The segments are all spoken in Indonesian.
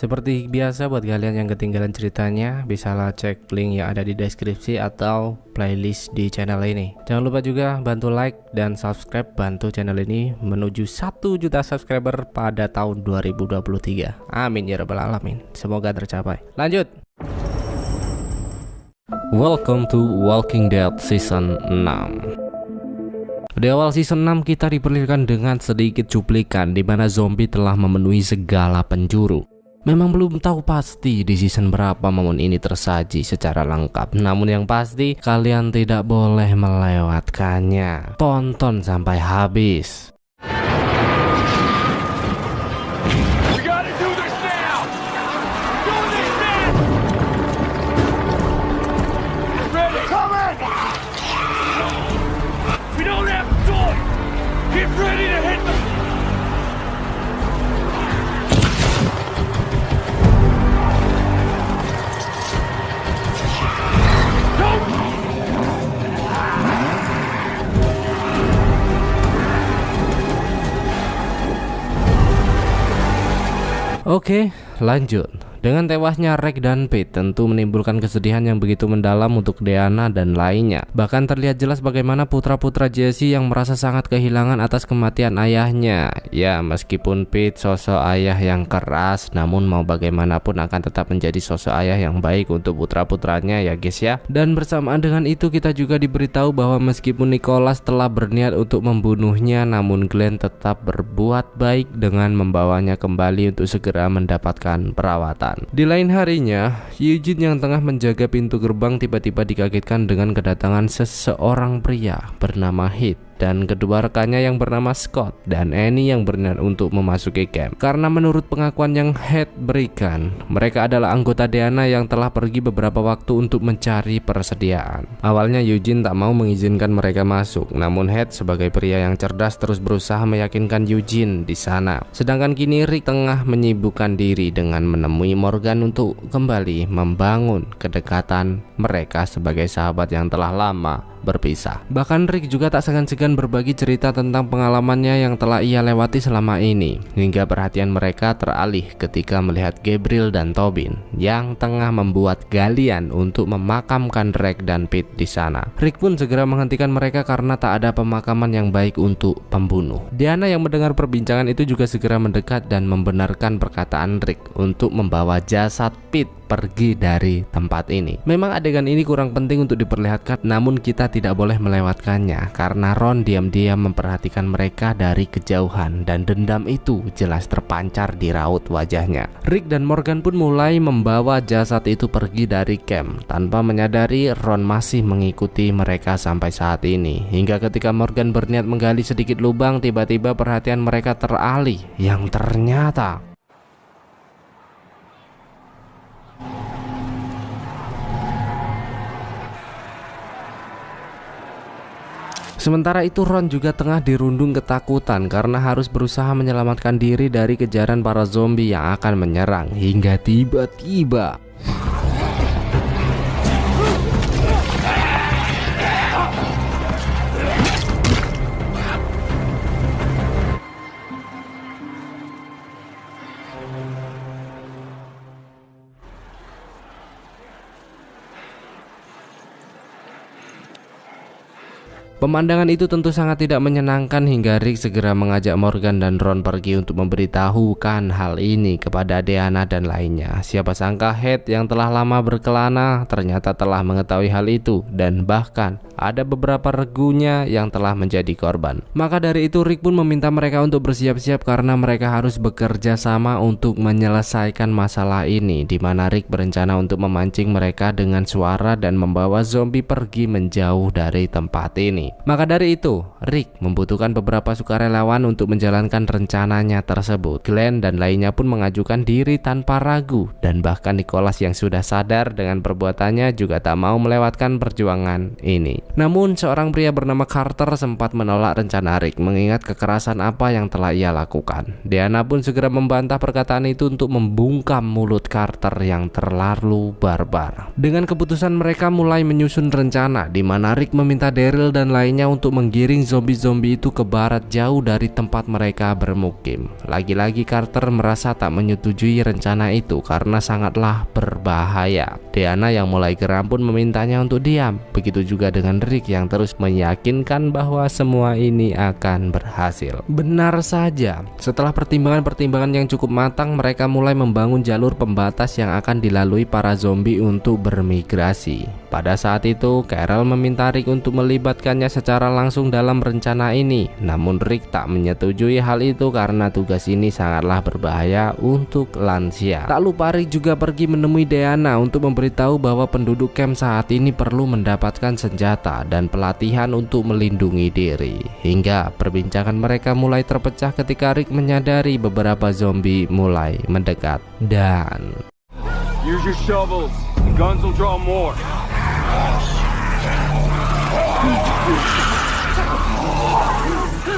Seperti biasa, buat kalian yang ketinggalan ceritanya, bisalah cek link yang ada di deskripsi atau playlist di channel ini. Jangan lupa juga bantu like dan subscribe, bantu channel ini menuju 1 juta subscriber pada tahun 2023. Amin ya rabbal alamin. Semoga tercapai. Lanjut. Welcome to Walking Dead Season 6. Di awal season 6 kita diperlihatkan dengan sedikit cuplikan di mana zombie telah memenuhi segala penjuru. Memang belum tahu pasti di season berapa momen ini tersaji secara lengkap. Namun yang pasti kalian tidak boleh melewatkannya. Tonton sampai habis. Oke, lanjut. Dengan tewasnya Rick dan Pete tentu menimbulkan kesedihan yang begitu mendalam untuk Deanna dan lainnya. Bahkan terlihat jelas bagaimana putra-putra Jesse yang merasa sangat kehilangan atas kematian ayahnya. Ya, meskipun Pete sosok ayah yang keras, namun mau bagaimanapun akan tetap menjadi sosok ayah yang baik untuk putra-putranya ya guys ya. Dan bersamaan dengan itu kita juga diberitahu bahwa meskipun Nicholas telah berniat untuk membunuhnya, namun Glenn tetap berbuat baik dengan membawanya kembali untuk segera mendapatkan perawatan. Di lain harinya, Eugene yang tengah menjaga pintu gerbang tiba-tiba dikagetkan dengan kedatangan seseorang pria bernama Heath dan kedua rekannya yang bernama Scott dan Annie yang berniat untuk memasuki camp. Karena menurut pengakuan yang Heath berikan, mereka adalah anggota Deanna yang telah pergi beberapa waktu untuk mencari persediaan. Awalnya Eugene tak mau mengizinkan mereka masuk, namun Heath sebagai pria yang cerdas terus berusaha meyakinkan Eugene di sana. Sedangkan kini Rick tengah menyibukkan diri dengan menemui Morgan untuk kembali membangun kedekatan mereka sebagai sahabat yang telah lama berpisah. Bahkan Rick juga tak segan-segan berbagi cerita tentang pengalamannya yang telah ia lewati selama ini, hingga perhatian mereka teralih ketika melihat Gabriel dan Tobin yang tengah membuat galian untuk memakamkan Rick dan Pete di sana. Rick pun segera menghentikan mereka karena tak ada pemakaman yang baik untuk pembunuh. Deanna yang mendengar perbincangan itu juga segera mendekat dan membenarkan perkataan Rick untuk membawa jasad Pete pergi dari tempat ini. Memang adegan ini kurang penting untuk diperlihatkan, namun kita tidak boleh melewatkannya karena Ron diam-diam memperhatikan mereka dari kejauhan dan dendam itu jelas terpancar di raut wajahnya. Rick dan Morgan pun mulai membawa jasad itu pergi dari camp tanpa menyadari Ron masih mengikuti mereka sampai saat ini. Hingga ketika Morgan berniat menggali sedikit lubang, tiba-tiba perhatian mereka teralih yang ternyata sementara itu Ron juga tengah dirundung ketakutan karena harus berusaha menyelamatkan diri dari kejaran para zombie yang akan menyerang. Hingga tiba-tiba pemandangan itu tentu sangat tidak menyenangkan hingga Rick segera mengajak Morgan dan Ron pergi untuk memberitahukan hal ini kepada Deanna dan lainnya. Siapa sangka Heath yang telah lama berkelana ternyata telah mengetahui hal itu dan bahkan ada beberapa regunya yang telah menjadi korban. Maka dari itu Rick pun meminta mereka untuk bersiap-siap karena mereka harus bekerja sama untuk menyelesaikan masalah ini, di mana Rick berencana untuk memancing mereka dengan suara dan membawa zombie pergi menjauh dari tempat ini. Maka dari itu, Rick membutuhkan beberapa sukarelawan untuk menjalankan rencananya tersebut. Glenn dan lainnya pun mengajukan diri tanpa ragu, dan bahkan Nicholas yang sudah sadar dengan perbuatannya juga tak mau melewatkan perjuangan ini. Namun seorang pria bernama Carter sempat menolak rencana Rick mengingat kekerasan apa yang telah ia lakukan. Diana pun segera membantah perkataan itu untuk membungkam mulut Carter yang terlalu barbar. Dengan keputusan mereka mulai menyusun rencana di mana Rick meminta Daryl dan lainnya untuk menggiring zombie-zombie itu ke barat jauh dari tempat mereka bermukim. Lagi-lagi Carter merasa tak menyetujui rencana itu karena sangatlah berbahaya. Diana yang mulai geram pun memintanya untuk diam. Begitu juga dengan Rick yang terus meyakinkan bahwa semua ini akan berhasil. Benar saja, setelah pertimbangan-pertimbangan yang cukup matang, mereka mulai membangun jalur pembatas yang akan dilalui para zombie untuk bermigrasi. Pada saat itu, Carol meminta Rick untuk melibatkannya secara langsung dalam rencana ini. Namun Rick tak menyetujui hal itu karena tugas ini sangatlah berbahaya untuk lansia. Tak lupa Rick juga pergi menemui Diana untuk memberitahu bahwa penduduk camp saat ini perlu mendapatkan senjata dan pelatihan untuk melindungi diri. Hingga perbincangan mereka mulai terpecah ketika Rick menyadari beberapa zombie mulai mendekat. Dan use your shovels. The guns will draw more.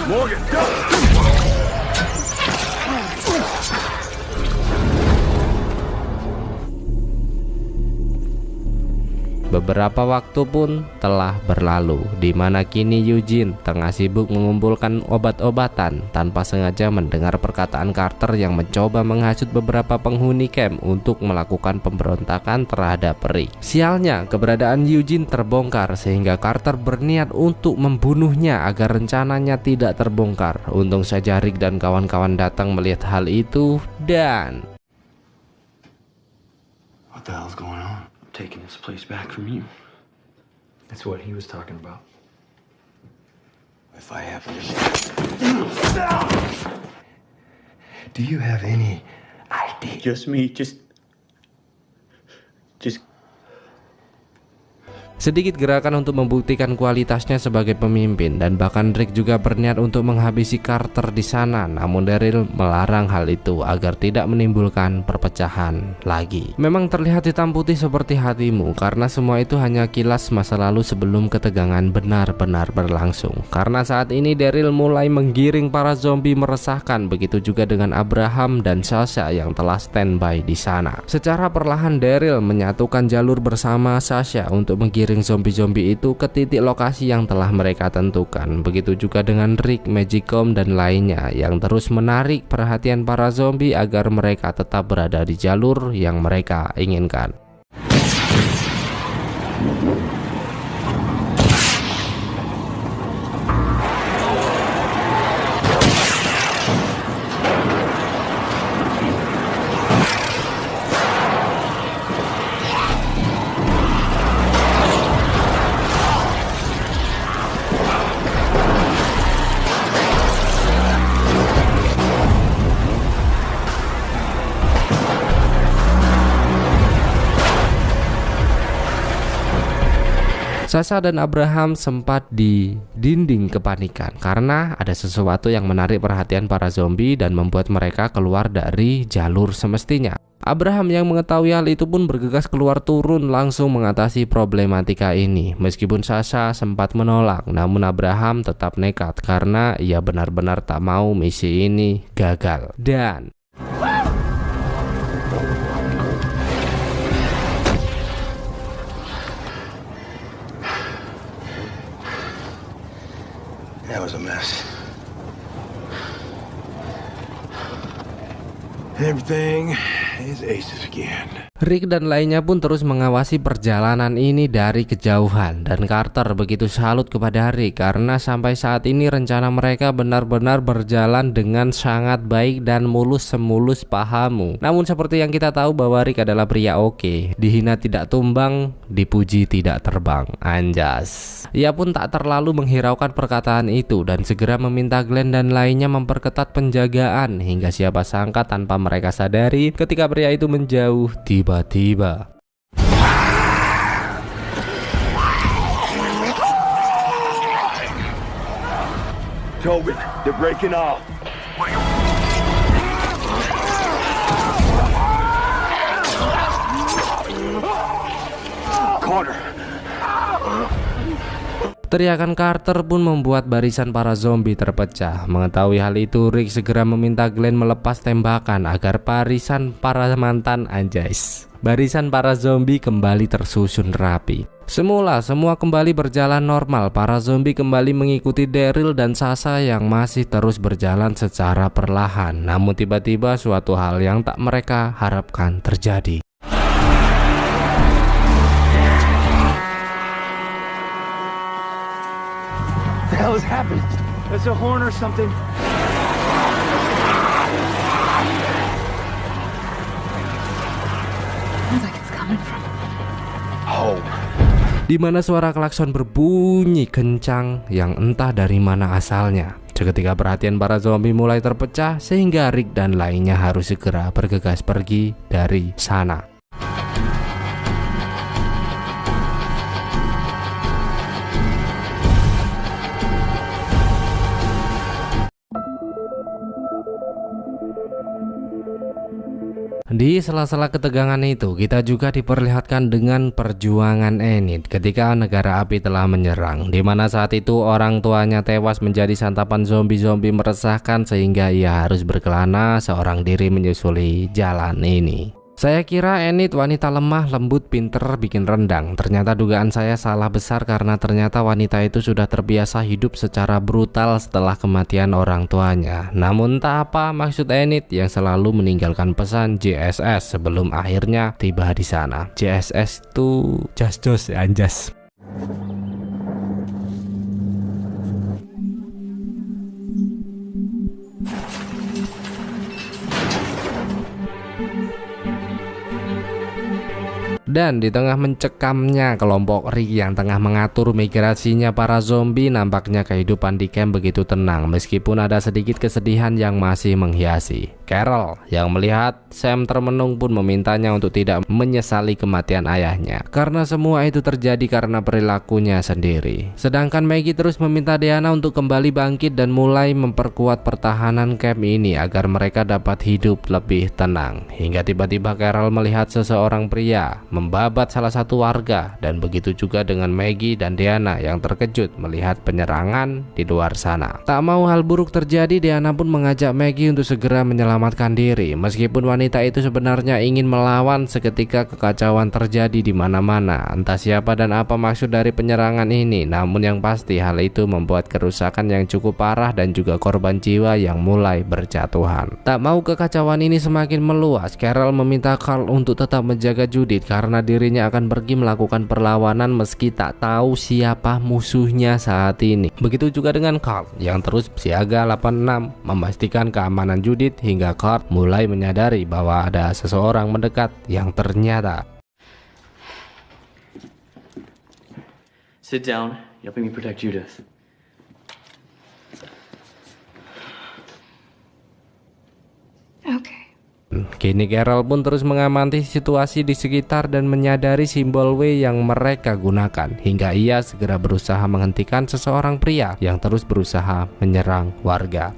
Morgan, go! beberapa waktu pun telah berlalu, di mana kini Eugene tengah sibuk mengumpulkan obat-obatan tanpa sengaja mendengar perkataan Carter yang mencoba menghasut beberapa penghuni camp untuk melakukan pemberontakan terhadap Rick. Sialnya, keberadaan Eugene terbongkar sehingga Carter berniat untuk membunuhnya agar rencananya tidak terbongkar. Untung saja Rick dan kawan-kawan datang melihat hal itu dan What the hell's going on? Taking this place back from you. That's what he was talking about. If I happen to... Do you have any idea? Just me, just... sedikit gerakan untuk membuktikan kualitasnya sebagai pemimpin, dan bahkan Rick juga berniat untuk menghabisi Carter di sana. Namun Daryl melarang hal itu agar tidak menimbulkan perpecahan lagi. Memang terlihat hitam putih seperti hatimu, karena semua itu hanya kilas masa lalu sebelum ketegangan benar-benar berlangsung. Karena saat ini Daryl mulai menggiring para zombie meresahkan, begitu juga dengan Abraham dan Sasha yang telah standby di sana. Secara perlahan Daryl menyatukan jalur bersama Sasha untuk menggiring zombie-zombie itu ke titik lokasi yang telah mereka tentukan. Begitu juga dengan Rick, Magicom dan lainnya yang terus menarik perhatian para zombie agar mereka tetap berada di jalur yang mereka inginkan. Sasha dan Abraham sempat di dinding kepanikan karena ada sesuatu yang menarik perhatian para zombie dan membuat mereka keluar dari jalur semestinya. Abraham yang mengetahui hal itu pun bergegas keluar turun langsung mengatasi problematika ini. Meskipun Sasha sempat menolak, namun Abraham tetap nekat karena ia benar-benar tak mau misi ini gagal. Dan That was a mess. Everything is aces again. Rick dan lainnya pun terus mengawasi perjalanan ini dari kejauhan, dan Carter begitu salut kepada Rick karena sampai saat ini rencana mereka benar-benar berjalan dengan sangat baik dan mulus semulus pahamu. Namun seperti yang kita tahu bahwa Rick adalah pria oke, dihina tidak tumbang, dipuji tidak terbang. Anjas. Ia pun tak terlalu menghiraukan perkataan itu dan segera meminta Glenn dan lainnya memperketat penjagaan, hingga siapa sangka tanpa mereka sadari ketika pria itu menjauh tiba-tiba. Tobin, they're breaking off. Carter. Teriakan Carter pun membuat barisan para zombie terpecah. Mengetahui hal itu, Rick segera meminta Glenn melepas tembakan agar barisan para zombie kembali tersusun rapi. Semula semua kembali berjalan normal. Para zombie kembali mengikuti Daryl dan Sasha yang masih terus berjalan secara perlahan. Namun tiba-tiba suatu hal yang tak mereka harapkan terjadi. What the hell has happened? That's a horn or something. Sounds like it's coming from home. Di mana suara klakson berbunyi kencang yang entah dari mana asalnya. Seketika perhatian para zombie mulai terpecah sehingga Rick dan lainnya harus segera bergegas pergi dari sana. Di sela-sela ketegangan itu, kita juga diperlihatkan dengan perjuangan Enid ketika negara api telah menyerang, di mana saat itu orang tuanya tewas menjadi santapan zombie-zombie meresahkan sehingga ia harus berkelana seorang diri menyusuli jalan ini. Saya kira Enid wanita lemah, lembut, pinter, bikin rendang. Ternyata dugaan saya salah besar karena ternyata wanita itu sudah terbiasa hidup secara brutal setelah kematian orang tuanya. Namun tak apa maksud Enid yang selalu meninggalkan pesan JSS sebelum akhirnya tiba di sana. JSS itu Just anjas. Dan di tengah mencekamnya kelompok Rick yang tengah mengatur migrasinya para zombie, nampaknya kehidupan di camp begitu tenang meskipun ada sedikit kesedihan yang masih menghiasi. Carol yang melihat Sam termenung pun memintanya untuk tidak menyesali kematian ayahnya karena semua itu terjadi karena perilakunya sendiri. Sedangkan Maggie terus meminta Diana untuk kembali bangkit dan mulai memperkuat pertahanan camp ini agar mereka dapat hidup lebih tenang. Hingga tiba-tiba Carol melihat seseorang pria membabat salah satu warga, dan begitu juga dengan Maggie dan Diana yang terkejut melihat penyerangan di luar sana. Tak mau hal buruk terjadi, Diana pun mengajak Maggie untuk segera menyelamatkan diri. Meskipun wanita itu sebenarnya ingin melawan, seketika kekacauan terjadi di mana-mana. Entah siapa dan apa maksud dari penyerangan ini, namun yang pasti hal itu membuat kerusakan yang cukup parah dan juga korban jiwa yang mulai berjatuhan. Tak mau kekacauan ini semakin meluas, Carol meminta Carl untuk tetap menjaga Judith karena dirinya akan pergi melakukan perlawanan meski tak tahu siapa musuhnya saat ini. Begitu juga dengan Carl yang terus siaga 86 memastikan keamanan Judith hingga Carl mulai menyadari bahwa ada seseorang mendekat yang ternyata. Sit down. Helping me protect Judith. Okay. Kini Carol pun terus mengamati situasi di sekitar dan menyadari simbol W yang mereka gunakan hingga ia segera berusaha menghentikan seseorang pria yang terus berusaha menyerang warga.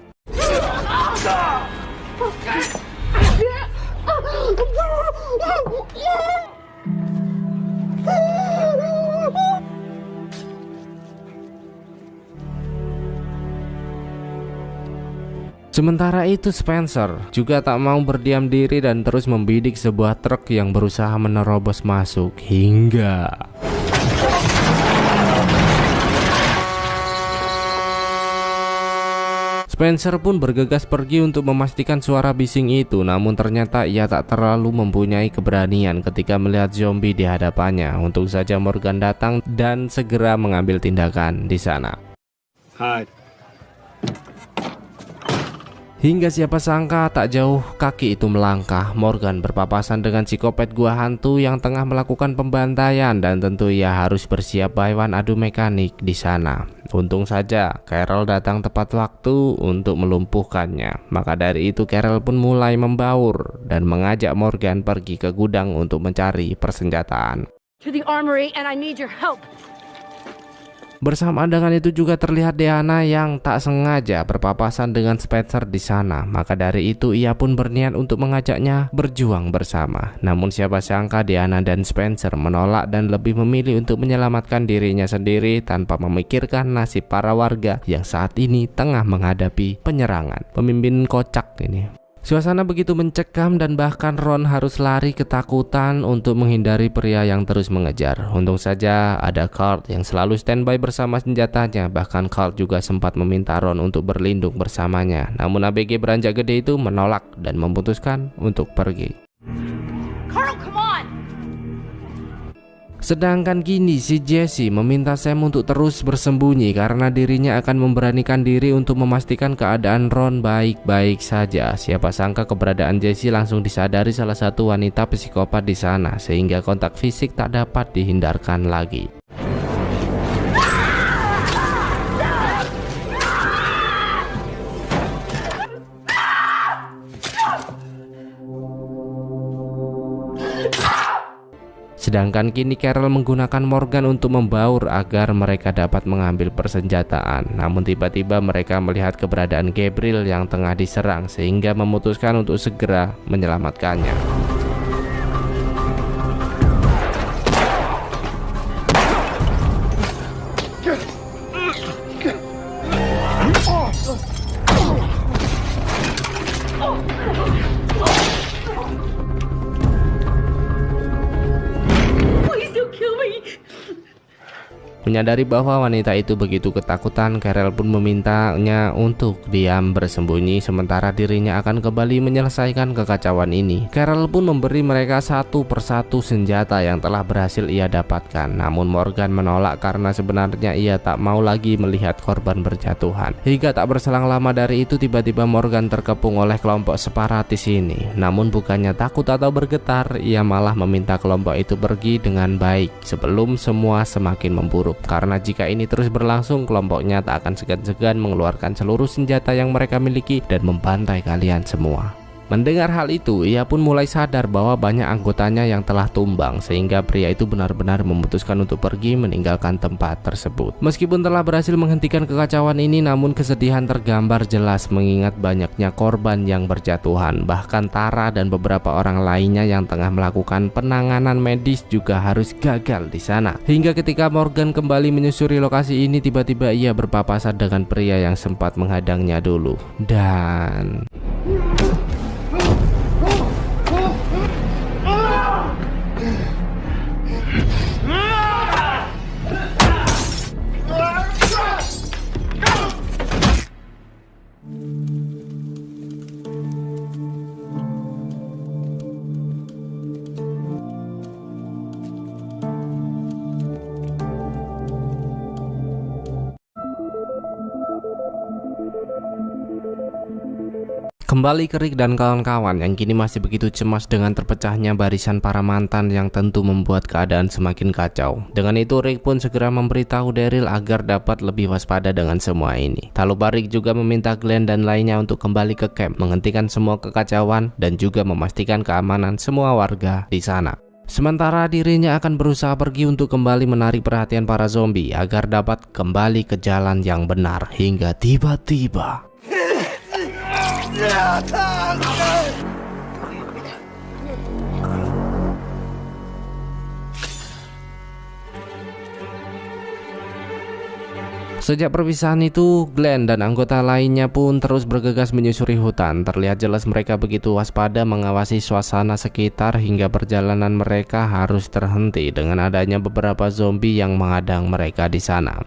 Sementara itu Spencer juga tak mau berdiam diri dan terus membidik sebuah truk yang berusaha menerobos masuk hingga Spencer pun bergegas pergi untuk memastikan suara bising itu, namun ternyata ia tak terlalu mempunyai keberanian ketika melihat zombie di hadapannya. Untung saja Morgan datang dan segera mengambil tindakan di sana. Hide. Hingga siapa sangka tak jauh kaki itu melangkah, Morgan berpapasan dengan psikopat gua hantu yang tengah melakukan pembantaian dan tentu ia harus bersiap baiwan adu mekanik di sana. Untung saja Carol datang tepat waktu untuk melumpuhkannya. Maka dari itu Carol pun mulai membaur dan mengajak Morgan pergi ke gudang untuk mencari persenjataan. To the armory and I need your help. Bersamaan dengan itu juga terlihat Deanna yang tak sengaja berpapasan dengan Spencer di sana. Maka dari itu ia pun berniat untuk mengajaknya berjuang bersama. Namun siapa sangka Deanna dan Spencer menolak dan lebih memilih untuk menyelamatkan dirinya sendiri tanpa memikirkan nasib para warga yang saat ini tengah menghadapi penyerangan. Pemimpin kocak ini. Suasana begitu mencekam dan bahkan Ron harus lari ketakutan untuk menghindari pria yang terus mengejar. Untung saja ada Carl yang selalu standby bersama senjatanya. Bahkan Carl juga sempat meminta Ron untuk berlindung bersamanya. Namun ABG beranjak gede itu menolak dan memutuskan untuk pergi. Carl, come on! Sedangkan kini si Jesse meminta Sam untuk terus bersembunyi karena dirinya akan memberanikan diri untuk memastikan keadaan Ron baik-baik saja. Siapa sangka keberadaan Jesse langsung disadari salah satu wanita psikopat di sana sehingga kontak fisik tak dapat dihindarkan lagi. Sedangkan kini Carol menggunakan Morgan untuk membaur agar mereka dapat mengambil persenjataan. Namun tiba-tiba mereka melihat keberadaan Gabriel yang tengah diserang sehingga memutuskan untuk segera menyelamatkannya. Menyadari bahwa wanita itu begitu ketakutan, Carol pun memintanya untuk diam bersembunyi sementara dirinya akan kembali menyelesaikan kekacauan ini. Carol pun memberi mereka satu persatu senjata yang telah berhasil ia dapatkan. Namun Morgan menolak karena sebenarnya ia tak mau lagi melihat korban berjatuhan. Hingga tak berselang lama dari itu tiba-tiba Morgan terkepung oleh kelompok separatis ini. Namun bukannya takut atau bergetar, ia malah meminta kelompok itu pergi dengan baik sebelum semua semakin memburuk. Karena jika ini terus berlangsung, kelompoknya tak akan segan-segan mengeluarkan seluruh senjata yang mereka miliki dan membantai kalian semua. Mendengar hal itu, ia pun mulai sadar bahwa banyak anggotanya yang telah tumbang sehingga pria itu benar-benar memutuskan untuk pergi meninggalkan tempat tersebut. Meskipun telah berhasil menghentikan kekacauan ini, namun kesedihan tergambar jelas mengingat banyaknya korban yang berjatuhan. Bahkan Tara dan beberapa orang lainnya yang tengah melakukan penanganan medis juga harus gagal di sana. Hingga ketika Morgan kembali menyusuri lokasi ini, tiba-tiba ia berpapasan dengan pria yang sempat menghadangnya dulu. Dan kembali ke Rick dan kawan-kawan yang kini masih begitu cemas dengan terpecahnya barisan para mantan yang tentu membuat keadaan semakin kacau. Dengan itu Rick pun segera memberitahu Daryl agar dapat lebih waspada dengan semua ini. Tak lupa Rick juga meminta Glenn dan lainnya untuk kembali ke camp, menghentikan semua kekacauan dan juga memastikan keamanan semua warga di sana. Sementara dirinya akan berusaha pergi untuk kembali menarik perhatian para zombie agar dapat kembali ke jalan yang benar. Hingga tiba-tiba sejak perpisahan itu, Glenn dan anggota lainnya pun terus bergegas menyusuri hutan. Terlihat jelas mereka begitu waspada mengawasi suasana sekitar hingga perjalanan mereka harus terhenti dengan adanya beberapa zombie yang menghadang mereka di sana.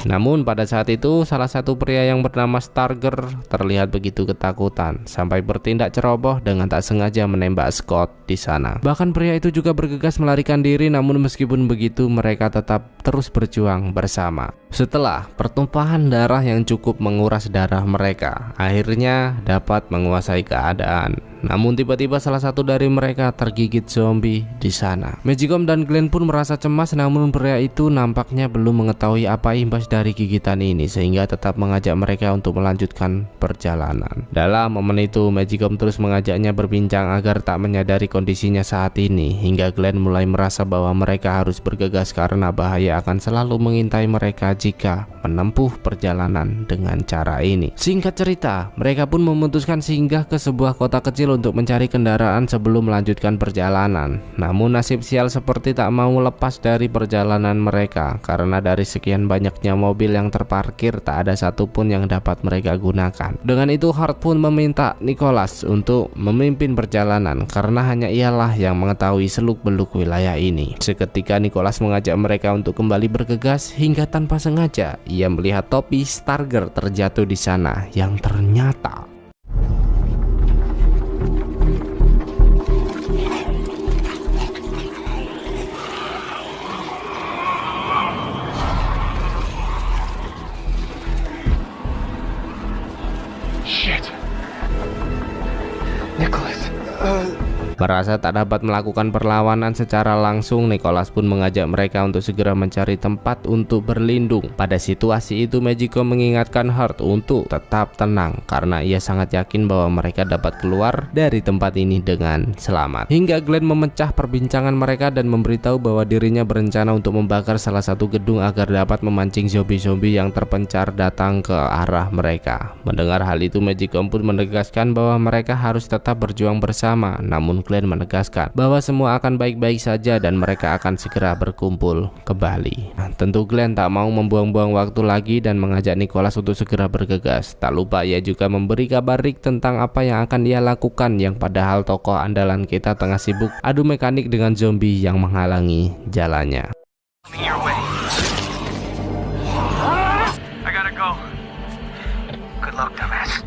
Namun pada saat itu salah satu pria yang bernama Starger terlihat begitu ketakutan sampai bertindak ceroboh dengan tak sengaja menembak Scott di sana. Bahkan pria itu juga bergegas melarikan diri, namun meskipun begitu mereka tetap terus berjuang bersama. Setelah pertumpahan darah yang cukup menguras darah mereka, akhirnya dapat menguasai keadaan. Namun tiba-tiba salah satu dari mereka tergigit zombie di sana. Magicom dan Glenn pun merasa cemas, namun pria itu nampaknya belum mengetahui apa imbas dari gigitan ini sehingga tetap mengajak mereka untuk melanjutkan perjalanan. Dalam momen itu Magicom terus mengajaknya berbincang agar tak menyadari kondisinya saat ini, hingga Glenn mulai merasa bahwa mereka harus bergegas karena bahaya akan selalu mengintai mereka jika menempuh perjalanan dengan cara ini. Singkat cerita, mereka pun memutuskan singgah ke sebuah kota kecil untuk mencari kendaraan sebelum melanjutkan perjalanan. Namun nasib sial seperti tak mau lepas dari perjalanan mereka, karena dari sekian banyaknya mobil yang terparkir tak ada satupun yang dapat mereka gunakan. Dengan itu Hart pun meminta Nicholas untuk memimpin perjalanan karena hanya ialah yang mengetahui seluk-beluk wilayah ini. Seketika Nicholas mengajak mereka untuk kembali bergegas hingga tanpa sengaja ia melihat topi Starger terjatuh di sana yang ternyata Nicholas. merasa tak dapat melakukan perlawanan secara langsung. Nicholas pun mengajak mereka untuk segera mencari tempat untuk berlindung. Pada situasi itu Magicom mengingatkan Hart untuk tetap tenang karena ia sangat yakin bahwa mereka dapat keluar dari tempat ini dengan selamat. Hingga Glenn memecah perbincangan mereka dan memberitahu bahwa dirinya berencana untuk membakar salah satu gedung agar dapat memancing zombie-zombie yang terpencar datang ke arah mereka. Mendengar hal itu Magicom pun menegaskan bahwa mereka harus tetap berjuang bersama, namun Glenn menegaskan bahwa semua akan baik-baik saja dan mereka akan segera berkumpul kembali. Tentu Glenn tak mau membuang-buang waktu lagi dan mengajak Nicholas untuk segera bergegas. Tak lupa ia juga memberi kabar Rick tentang apa yang akan ia lakukan, yang padahal tokoh andalan kita tengah sibuk adu mekanik dengan zombie yang menghalangi jalannya. I gotta go. Good luck, dumbass.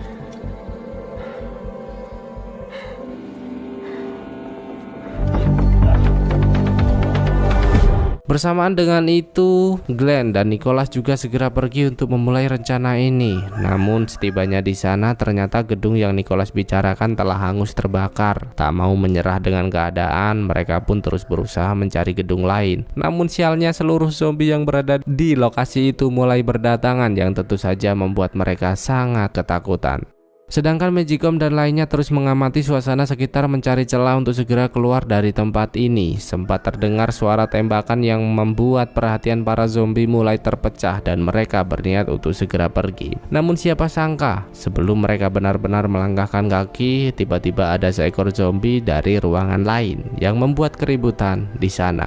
Bersamaan dengan itu, Glenn dan Nicholas juga segera pergi untuk memulai rencana ini. Namun setibanya di sana, ternyata gedung yang Nicholas bicarakan telah hangus terbakar. Tak mau menyerah dengan keadaan, mereka pun terus berusaha mencari gedung lain. Namun sialnya seluruh zombie yang berada di lokasi itu mulai berdatangan, yang tentu saja membuat mereka sangat ketakutan. Sedangkan Magicom dan lainnya terus mengamati suasana sekitar mencari celah untuk segera keluar dari tempat ini. Sempat terdengar suara tembakan yang membuat perhatian para zombie mulai terpecah dan mereka berniat untuk segera pergi. Namun siapa sangka sebelum mereka benar-benar melangkahkan kaki, tiba-tiba ada seekor zombie dari ruangan lain yang membuat keributan di sana.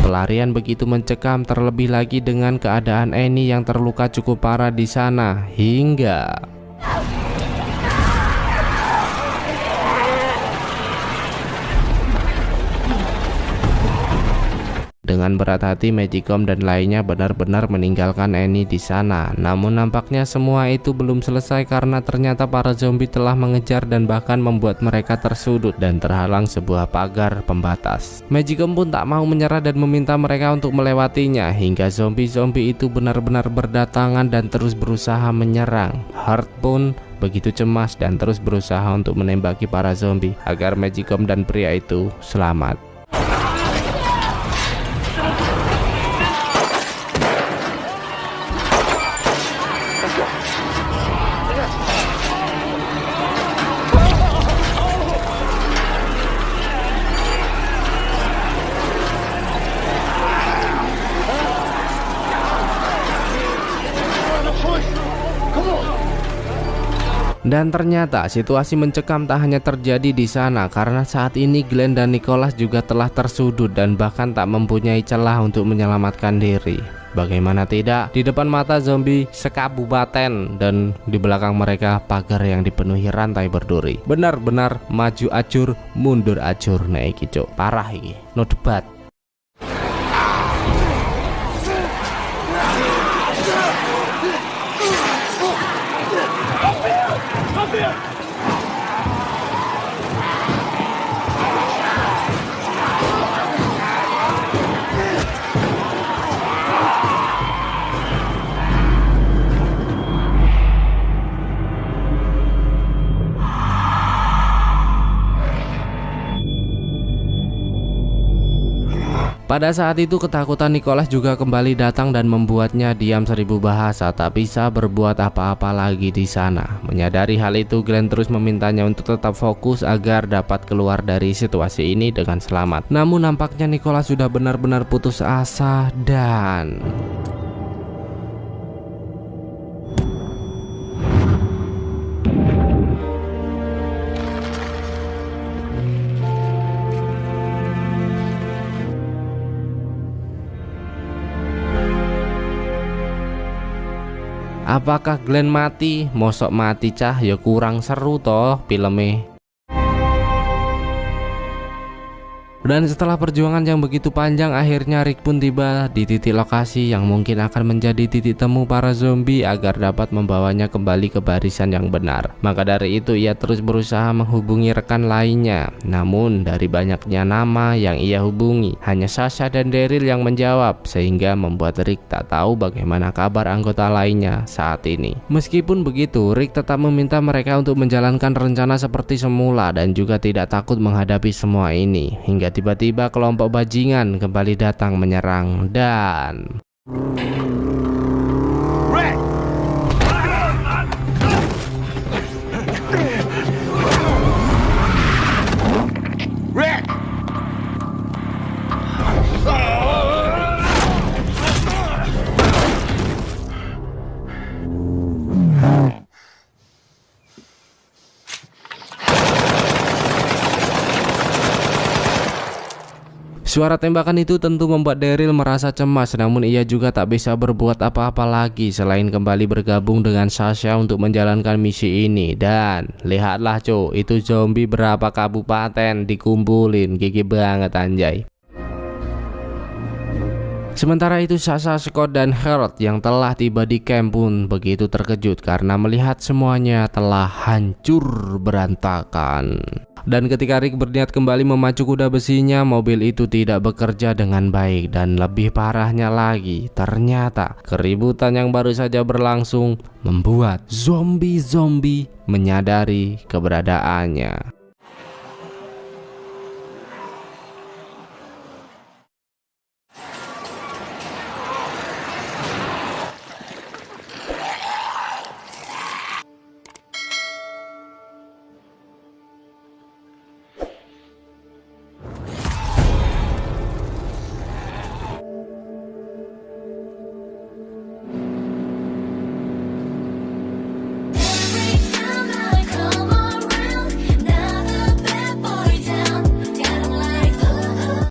Pelarian begitu mencekam, terlebih lagi dengan keadaan Annie yang terluka cukup parah di sana, hingga dengan berat hati Magicom dan lainnya benar-benar meninggalkan Annie di sana. Namun nampaknya semua itu belum selesai karena ternyata para zombie telah mengejar dan bahkan membuat mereka tersudut dan terhalang sebuah pagar pembatas. Magicom pun tak mau menyerah dan meminta mereka untuk melewatinya, hingga zombie-zombie itu benar-benar berdatangan dan terus berusaha menyerang. Hart pun begitu cemas dan terus berusaha untuk menembaki para zombie agar Magicom dan pria itu selamat. Dan ternyata situasi mencekam tak hanya terjadi di sana, karena saat ini Glenn dan Nicholas juga telah tersudut dan bahkan tak mempunyai celah untuk menyelamatkan diri. Bagaimana tidak, di depan mata zombie sekabupaten dan di belakang mereka pagar yang dipenuhi rantai berduri. Benar-benar maju acur, mundur acur. Nah iki cuk, parah iki, no debat. Pada saat itu ketakutan Nicholas juga kembali datang dan membuatnya diam 1000 bahasa, tak bisa berbuat apa-apa lagi di sana. Menyadari hal itu, Glenn terus memintanya untuk tetap fokus agar dapat keluar dari situasi ini dengan selamat. Namun nampaknya Nicholas sudah benar-benar putus asa dan apakah Glenn mati? Mosok mati cah, ya kurang seru toh filmnya. Dan setelah perjuangan yang begitu panjang, akhirnya Rick pun tiba di titik lokasi yang mungkin akan menjadi titik temu para zombie agar dapat membawanya kembali ke barisan yang benar. Maka dari itu ia terus berusaha menghubungi rekan lainnya. Namun dari banyaknya nama yang ia hubungi, hanya Sasha dan Daryl yang menjawab, sehingga membuat Rick tak tahu bagaimana kabar anggota lainnya saat ini. Meskipun begitu, Rick tetap meminta mereka untuk menjalankan rencana seperti semula dan juga tidak takut menghadapi semua ini. Hingga tiba-tiba kelompok bajingan kembali datang menyerang dan suara tembakan itu tentu membuat Daryl merasa cemas, namun ia juga tak bisa berbuat apa-apa lagi selain kembali bergabung dengan Sasha untuk menjalankan misi ini. Dan lihatlah cuy, itu zombie berapa kabupaten dikumpulin, gigi banget anjay. Sementara itu Sasha, Scott, dan Harold yang telah tiba di camp pun begitu terkejut karena melihat semuanya telah hancur berantakan. Dan ketika Rick berniat kembali memacu kuda besinya, mobil itu tidak bekerja dengan baik. Dan lebih parahnya lagi, ternyata keributan yang baru saja berlangsung membuat zombie-zombie menyadari keberadaannya.